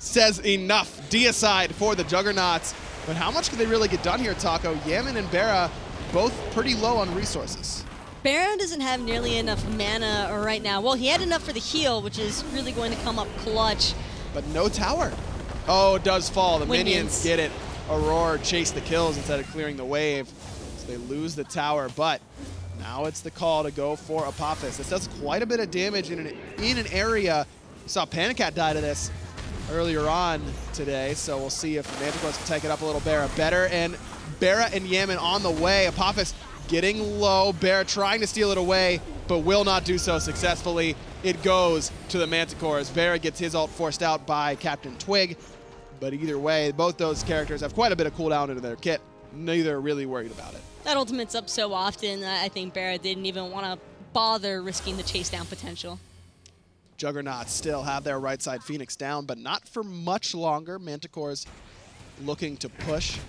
[SPEAKER 1] says enough. Deicide for the Juggernauts. But how much can they really get done here, Taco? Yammyn and BaRRA both pretty low on resources.
[SPEAKER 2] BaRRA doesn't have nearly enough mana right now. Well, he had enough for the heal, which is really going to come up clutch.
[SPEAKER 1] But no tower. Oh, it does fall. The minions get it. Aror chase the kills instead of clearing the wave. So they lose the tower, but now it's the call to go for Apophis. This does quite a bit of damage in an area. We saw PandaCat die to this earlier on today, so we'll see if Manticores can take it up a little better. And BaRRA and Yammyn on the way. Apophis getting low. BaRRA trying to steal it away, but will not do so successfully. It goes to the Manticores. BaRRA gets his ult forced out by CaptainTwig. But either way, both those characters have quite a bit of cooldown into their kit. Neither are really worried about it.
[SPEAKER 2] That ultimate's up so often, I think BaRRA didn't even want to bother risking the chase down potential.
[SPEAKER 1] Juggernauts still have their right side Phoenix down, but not for much longer. Manticores looking to push.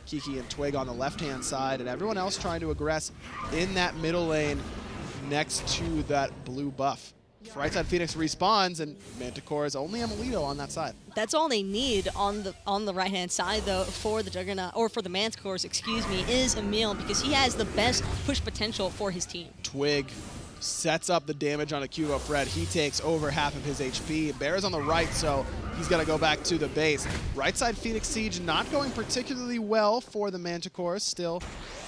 [SPEAKER 1] Kiki and Twig on the left-hand side, and everyone else trying to aggress in that middle lane next to that blue buff. Right side Phoenix respawns, and Manticores only emilitoo on that side.
[SPEAKER 2] That's all they need on the right-hand side, though, for the Juggernaut, or for the Manticores, excuse me, is Emil, because he has the best push potential for his team.
[SPEAKER 1] Twig sets up the damage on a QvoFred. He takes over half of his HP. BaRRA's on the right, so he's got to go back to the base. Right side Phoenix Siege not going particularly well for the Manticores. Still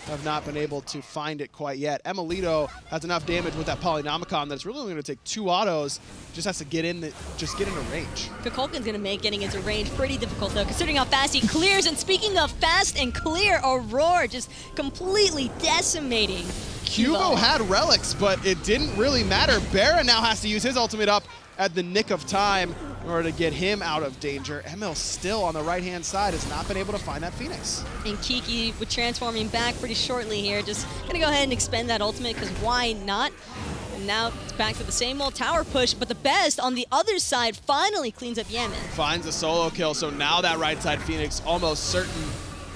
[SPEAKER 1] have not been able to find it quite yet. emilitoo has enough damage with that Polynomicon that it's really only going to take 2 autos. Just has to get in range.
[SPEAKER 2] Kukulkan's going to make getting into range pretty difficult, though, considering how fast he clears. And speaking of fast and clear, Aror just completely decimating
[SPEAKER 1] Kuvo had relics, but it didn't really matter. BaRRA now has to use his ultimate up at the nick of time in order to get him out of danger. Emil still on the right-hand side has not been able to find that Phoenix.
[SPEAKER 2] And Kiki, with transforming back pretty shortly here, just gonna go ahead and expend that ultimate, because why not? And now it's back to the same old tower push, but TheBest on the other side finally cleans up Yammyn.
[SPEAKER 1] Finds a solo kill, so now that right side Phoenix almost certain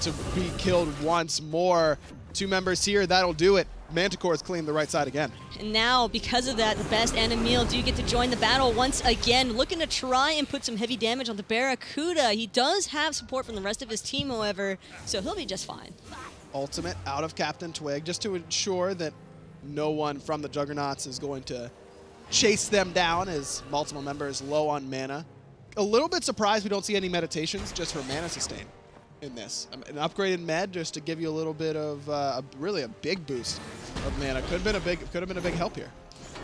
[SPEAKER 1] to be killed once more. 2 members here, that'll do it. Manticores claim the right side again.
[SPEAKER 2] And now, because of that, TheBest and Emil do get to join the battle once again, looking to try and put some heavy damage on the BaRRaCCuDDa. He does have support from the rest of his team, however, so he'll be just fine.
[SPEAKER 1] Ultimate out of CaptainTwig, just to ensure that no one from the Juggernauts is going to chase them down as multiple members low on mana. A little bit surprised we don't see any meditations just for mana sustain in this. An upgraded med just to give you a little bit of really a big boost of mana. Could have been a big help here.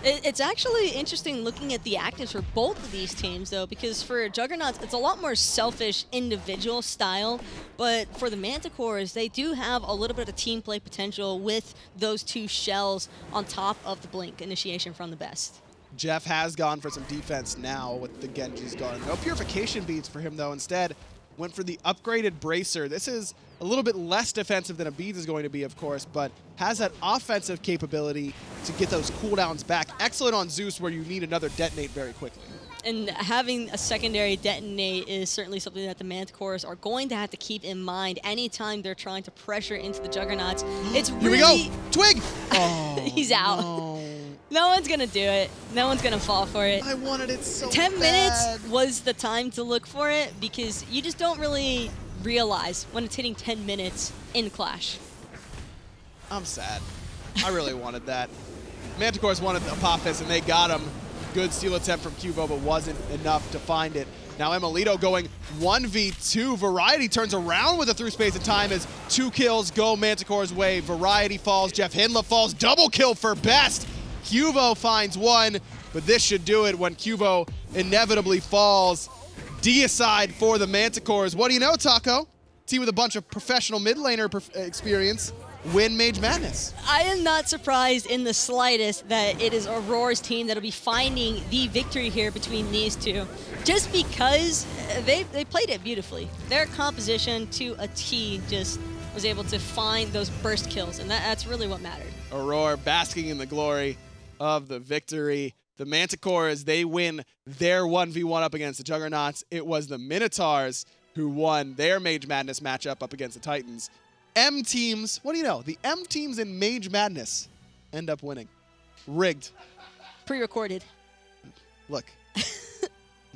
[SPEAKER 2] It's actually interesting looking at the actives for both of these teams, though, because for Juggernauts, it's a lot more selfish individual style, but for the Manticores, they do have a little bit of team play potential with those 2 shells on top of the Blink initiation from TheBest.
[SPEAKER 1] Jeff has gone for some defense now with the Genji's gone. No purification beads for him, though. Instead, went for the upgraded Bracer. This is a little bit less defensive than a Beads is going to be, of course, but has that offensive capability to get those cooldowns back. Excellent on Zeus, where you need another detonate very quickly.
[SPEAKER 2] And having a secondary detonate is certainly something that the Manticores are going to have to keep in mind anytime they're trying to pressure into the Juggernauts. It's really...
[SPEAKER 1] Here we go! Twig! Oh,
[SPEAKER 2] he's out.
[SPEAKER 1] No.
[SPEAKER 2] No one's going to do it. No one's going to fall for it.
[SPEAKER 1] I wanted it so
[SPEAKER 2] 10
[SPEAKER 1] bad.
[SPEAKER 2] minutes was the time to look for it, because you just don't really realize when it's hitting 10 minutes in Clash.
[SPEAKER 1] I'm sad. I really wanted that. Manticores wanted the Apophis, and they got him. Good steal attempt from Kuvo, but wasn't enough to find it. Now emilitoo going 1v2. Variety turns around with a through space of time as 2 kills go Manticore's way. Variety falls, JeffHindla falls, double kill for Best. Kuvo finds 1, but this should do it when Kuvo inevitably falls. Deicide for the Manticores. What do you know, Taco? Team with a bunch of professional mid laner experience win Mage Madness.
[SPEAKER 2] I am not surprised in the slightest that it is Aror's team that'll be finding the victory here between these 2, just because they played it beautifully. Their composition to a T just was able to find those burst kills, and that's really what mattered.
[SPEAKER 1] Aror basking in the glory of the victory. The Manticores, they win their 1v1 up against the Juggernauts. It was the Minotaurs who won their Mage Madness matchup up against the Titans. M teams, what do you know? The M teams in Mage Madness end up winning. Rigged.
[SPEAKER 2] Pre-recorded.
[SPEAKER 1] Look,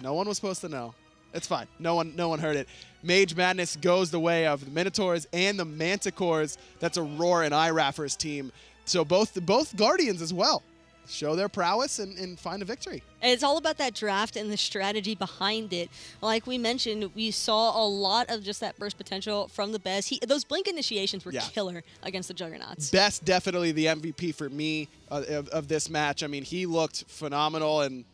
[SPEAKER 1] no one was supposed to know. It's fine. No one heard it. Mage Madness goes the way of the Minotaurs and the Manticores. That's Aror and iRaffer's team. So both Guardians as well show their prowess and find a victory.
[SPEAKER 2] It's all about that draft and the strategy behind it. Like we mentioned, we saw a lot of just that burst potential from TheBest. Those blink initiations were killer against the Juggernauts. Best
[SPEAKER 1] definitely the MVP for me of this match. I mean, he looked phenomenal, and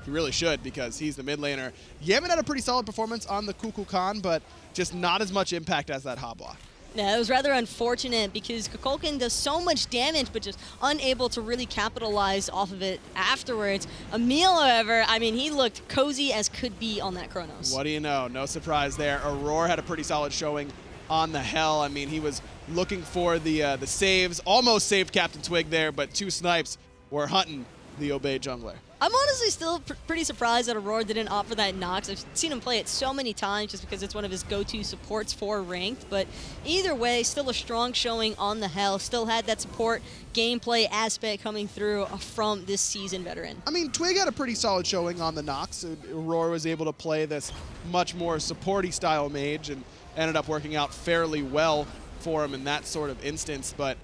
[SPEAKER 1] he really should because he's the mid laner. Yammyn had a pretty solid performance on the Kukulkan, but just not as much impact as that Habwa.
[SPEAKER 2] Yeah, it was rather unfortunate because Kukulkan does so much damage, but just unable to really capitalize off of it afterwards. Emil, however, I mean, he looked cozy as could be on that Chronos.
[SPEAKER 1] What do you know? No surprise there. Aror had a pretty solid showing on the Hell. I mean, he was looking for the saves, almost saved CaptainTwig there, but 2 snipes were hunting the Obey jungler.
[SPEAKER 2] I'm honestly still pretty surprised that Aror didn't opt for that Nox. I've seen him play it so many times just because it's one of his go-to supports for ranked. But either way, still a strong showing on the Hell. Still had that support gameplay aspect coming through from this seasoned veteran.
[SPEAKER 1] I mean, Twig had a pretty solid showing on the Nox. Aror was able to play this much more supporty style mage and ended up working out fairly well for him in that sort of instance. But,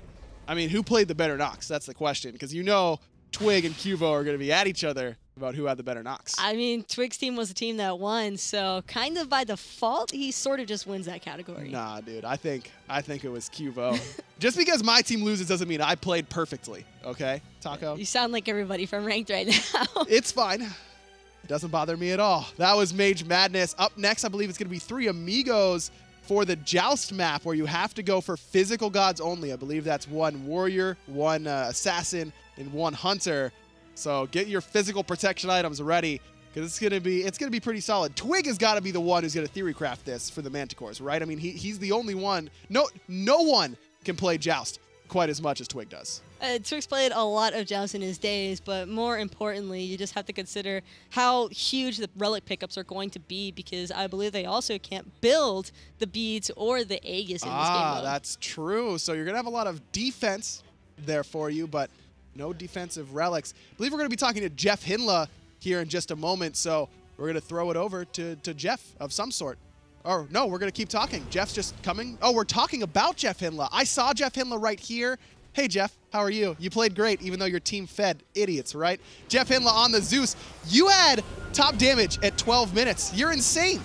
[SPEAKER 1] I mean, who played the better Nox? That's the question. Because you know Twig and Qvo are going to be at each other about who had the better Nox.
[SPEAKER 2] I mean, Twig's team was the team that won, so kind of by default, he sort of just wins that category.
[SPEAKER 1] Nah, dude, I think it was Qvo. Just because my team loses doesn't mean I played perfectly, okay, Taco?
[SPEAKER 2] You sound like everybody from ranked right now.
[SPEAKER 1] It's fine. It doesn't bother me at all. That was Mage Madness. Up next, I believe it's going to be 3 Amigos for the Joust map, where you have to go for physical gods only. I believe that's 1 warrior, 1 assassin, and 1 hunter. So get your physical protection items ready, because it's gonna be pretty solid. Twig has got to be the one who's gonna theory craft this for the Manticores, right? I mean, he's the only one. No one can play Joust quite as much as Twig does.
[SPEAKER 2] Twig's played a lot of Joust in his days, but more importantly, you just have to consider how huge the relic pickups are going to be, because I believe they also can't build the beads or the Aegis in this game mode.
[SPEAKER 1] That's true. So you're gonna have a lot of defense there for you, but no defensive relics. I believe we're going to be talking to JeffHindla here in just a moment, so we're going to throw it over to Jeff of some sort. Or no, we're going to keep talking. Jeff's just coming. Oh, we're talking about JeffHindla. I saw JeffHindla right here. Hey, Jeff, how are you? You played great, even though your team fed idiots, right? JeffHindla on the Zeus. You had top damage at 12 minutes. You're insane.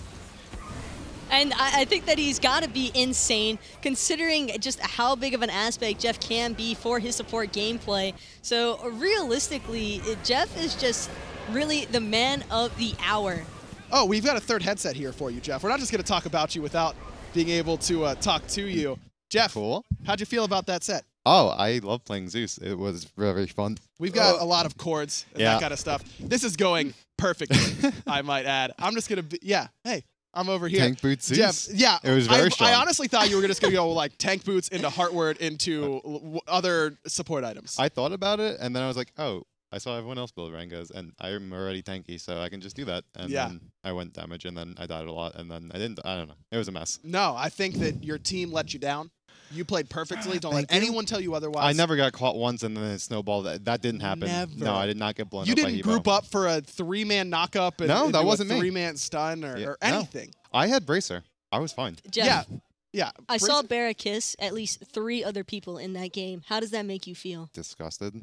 [SPEAKER 2] And I think that he's got to be insane, considering just how big of an aspect Jeff can be for his support gameplay. So realistically, Jeff is just really the man of the hour.
[SPEAKER 1] Oh, we've got a 3rd headset here for you, Jeff. We're not just going to talk about you without being able to talk to you. Jeff,
[SPEAKER 6] cool.
[SPEAKER 1] How'd you feel about that set?
[SPEAKER 6] Oh, I love playing Zeus. It was very fun.
[SPEAKER 1] We've got a lot of chords and that kind of stuff. This is going perfectly, I might add. I'm just going to be, hey. I'm over here.
[SPEAKER 6] Tank boots Zeus?
[SPEAKER 1] Jeff,
[SPEAKER 6] It was very strong.
[SPEAKER 1] I honestly thought you were just going to go like tank boots into Heartward into other support items.
[SPEAKER 6] I thought about it, and then I was like, oh, I saw everyone else build Rengas, and I'm already tanky, so I can just do that. And then I went damage, and then I died a lot, and then I don't know. It was a mess.
[SPEAKER 1] No, I think that your team let you down. You played perfectly. Don't let anyone tell you otherwise.
[SPEAKER 6] I never got caught once, and then it snowballed. That didn't happen.
[SPEAKER 1] Never.
[SPEAKER 6] No, I did not get blown up
[SPEAKER 1] You
[SPEAKER 6] by
[SPEAKER 1] didn't
[SPEAKER 6] Hebo.
[SPEAKER 1] group up for a 3-man knockup and
[SPEAKER 6] no, that wasn't
[SPEAKER 1] a
[SPEAKER 6] me.
[SPEAKER 1] 3-man stun or anything.
[SPEAKER 6] No. I had Bracer. I was fine.
[SPEAKER 2] Jeff,
[SPEAKER 1] yeah.
[SPEAKER 2] I saw BaRRaCCuDDa kiss at least 3 other people in that game. How does that make you feel?
[SPEAKER 6] Disgusted.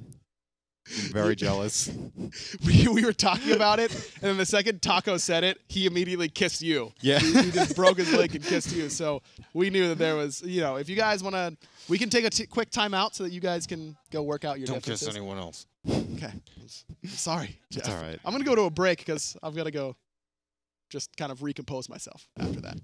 [SPEAKER 6] Very jealous.
[SPEAKER 1] We were talking about it, and then the second Taco said it, he immediately kissed you.
[SPEAKER 6] Yeah.
[SPEAKER 1] He just broke his leg and kissed you. So we knew that there was, if you guys want to, we can take a quick timeout so that you guys can go work out your differences.
[SPEAKER 6] Don't kiss anyone else.
[SPEAKER 1] Okay. I'm sorry, Jeff.
[SPEAKER 6] It's all right.
[SPEAKER 1] I'm going to go to a break because I've got to go just kind of recompose myself after that.